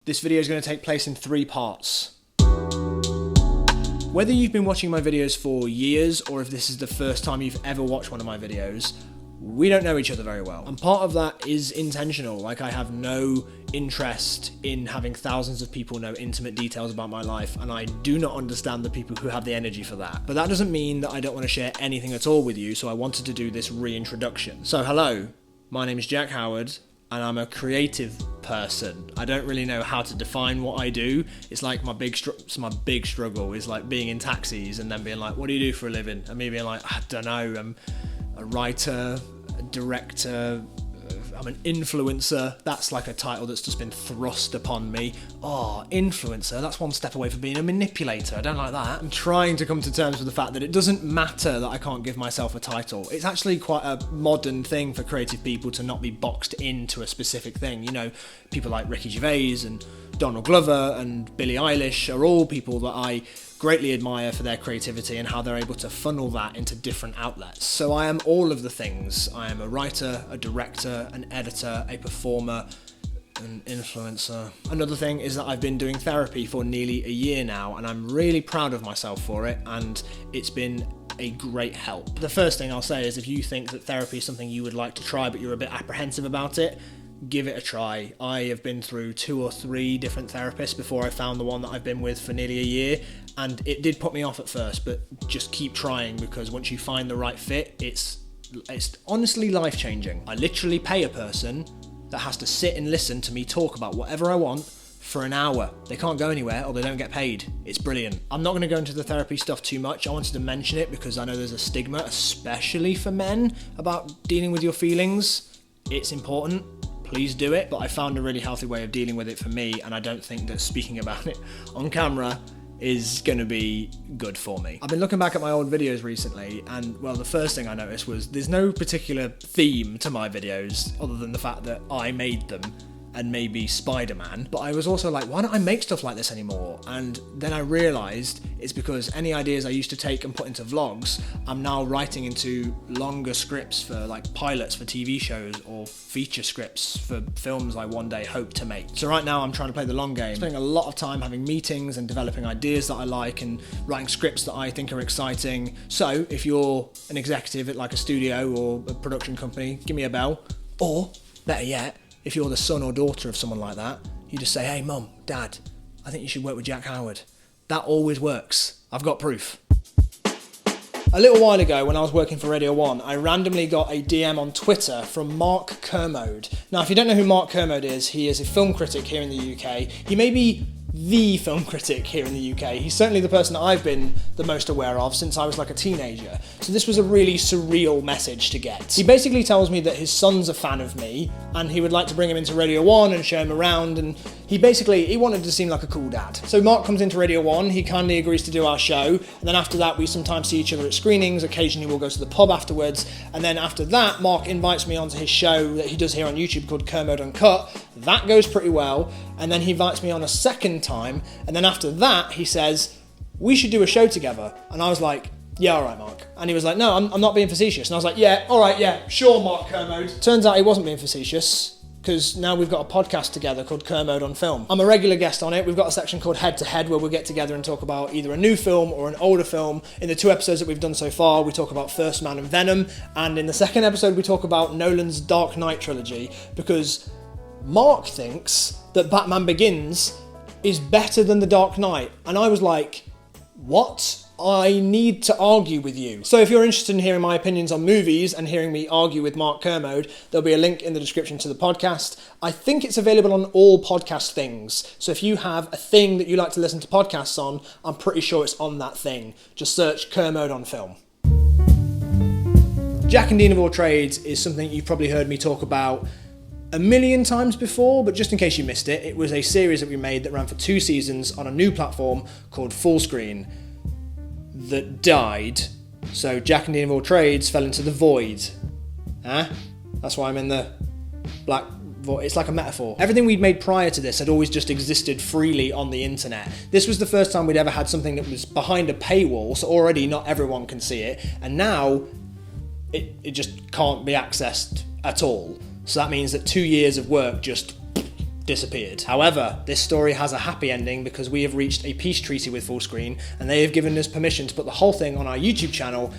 This video is going to take place in 3 parts. Whether you've been watching my videos for years or if this is the first time you've ever watched one of my videos, we don't know each other very well. And part of that is intentional. Like, I have no interest in having thousands of people know intimate details about my life, and I do not understand the people who have the energy for that. But that doesn't mean that I don't want to share anything at all with you, so I wanted to do this reintroduction. So hello, my name is Jack Howard, and I'm a creative person. I don't really know how to define what I do. It's like my big struggle is like being in taxis and then being like, what do you do for a living? And me being like, I don't know, I'm a writer, a director, I'm an influencer. That's like a title that's just been thrust upon me. Oh, influencer, that's one step away from being a manipulator. I don't like that. I'm trying to come to terms with the fact that it doesn't matter that I can't give myself a title. It's actually quite a modern thing for creative people to not be boxed into a specific thing. You know, people like Ricky Gervais and Donald Glover and Billie Eilish are all people that I greatly admire for their creativity and how they're able to funnel that into different outlets. So I am all of the things. I am a writer, a director, an editor, a performer, an influencer. Another thing is that I've been doing therapy for nearly a year now, and I'm really proud of myself for it, and it's been a great help. The first thing I'll say is if you think that therapy is something you would like to try but you're a bit apprehensive about it, give it a try. I have been through 2 or 3 different therapists before I found the one that I've been with for nearly a year, and it did put me off at first, but just keep trying, because once you find the right fit, it's honestly life-changing. I literally pay a person that has to sit and listen to me talk about whatever I want for an hour. They can't go anywhere or they don't get paid. It's brilliant. I'm not going to go into the therapy stuff too much. I wanted to mention it because I know there's a stigma, especially for men, about dealing with your feelings. It's important. Please do it. But I found a really healthy way of dealing with it for me, and I don't think that speaking about it on camera is going to be good for me. I've been looking back at my old videos recently, and well, the first thing I noticed was there's no particular theme to my videos other than the fact that I made them and maybe Spider-Man. But I was also like, why don't I make stuff like this anymore? And then I realised it's because any ideas I used to take and put into vlogs, I'm now writing into longer scripts for like pilots for TV shows or feature scripts for films I one day hope to make. So right now I'm trying to play the long game, spending a lot of time having meetings and developing ideas that I like and writing scripts that I think are exciting. So if you're an executive at like a studio or a production company, give me a bell. Or better yet, if you're the son or daughter of someone like that, you just say, hey mum, dad, I think you should work with Jack Howard. That always works. I've got proof. A little while ago when I was working for Radio 1, I randomly got a DM on Twitter from Mark Kermode. Now, if you don't know who Mark Kermode is, he is a film critic here in the UK. He may be the film critic here in the UK. He's certainly the person that I've been the most aware of since I was like a teenager. So this was a really surreal message to get. He basically tells me that his son's a fan of me and he would like to bring him into Radio 1 and show him around, and he wanted to seem like a cool dad. So Mark comes into Radio 1, he kindly agrees to do our show, and then after that we sometimes see each other at screenings, occasionally we'll go to the pub afterwards, and then after that Mark invites me onto his show that he does here on YouTube called Kermode Uncut. That goes pretty well, and then he invites me on a second time, and then after that he says, we should do a show together. And I was like, yeah, all right, Mark. And he was like, no, I'm not being facetious. And I was like, yeah, all right, yeah, sure, Mark Kermode. Turns out he wasn't being facetious, because now we've got a podcast together called Kermode on Film. I'm a regular guest on it. We've got a section called Head to Head where we'll get together and talk about either a new film or an older film. In the 2 episodes that we've done so far, we talk about First Man and Venom. And in the second episode, we talk about Nolan's Dark Knight trilogy, because Mark thinks that Batman Begins is better than The Dark Knight. And I was like, what? I need to argue with you. So if you're interested in hearing my opinions on movies and hearing me argue with Mark Kermode, there'll be a link in the description to the podcast. I think it's available on all podcast things. So if you have a thing that you like to listen to podcasts on, I'm pretty sure it's on that thing. Just search Kermode on Film. Jack and Dean of All Trades is something you've probably heard me talk about a million times before, but just in case you missed it, it was a series that we made that ran for 2 seasons on a new platform called Fullscreen that died. So Jack and Dean of All Trades fell into the void. That's why I'm in the black void. It's like a metaphor. Everything we'd made prior to this had always just existed freely on the internet. This was the first time we'd ever had something that was behind a paywall, so already not everyone can see it, and now it just can't be accessed at all. So that means that 2 years of work just disappeared. However, this story has a happy ending because we have reached a peace treaty with Fullscreen and they have given us permission to put the whole thing on our YouTube channel.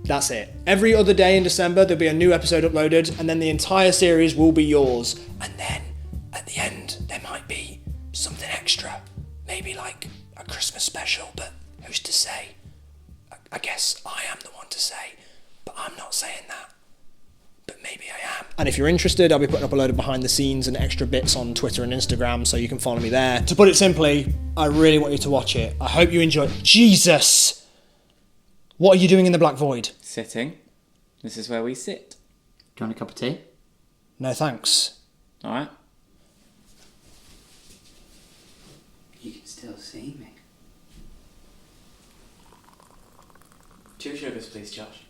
That's it. Every other day in December there'll be a new episode uploaded and then the entire series will be yours. And then at the end there might be something extra. Maybe like a Christmas special, but who's to say? I guess I am the one to say, but I'm not saying that. But maybe I am. And if you're interested, I'll be putting up a load of behind the scenes and extra bits on Twitter and Instagram, so you can follow me there. To put it simply, I really want you to watch it. I hope you enjoy it. Jesus! What are you doing in the Black Void? Sitting. This is where we sit. Do you want a cup of tea? No thanks. Alright. You can still see me. 2 sugars, please, Josh.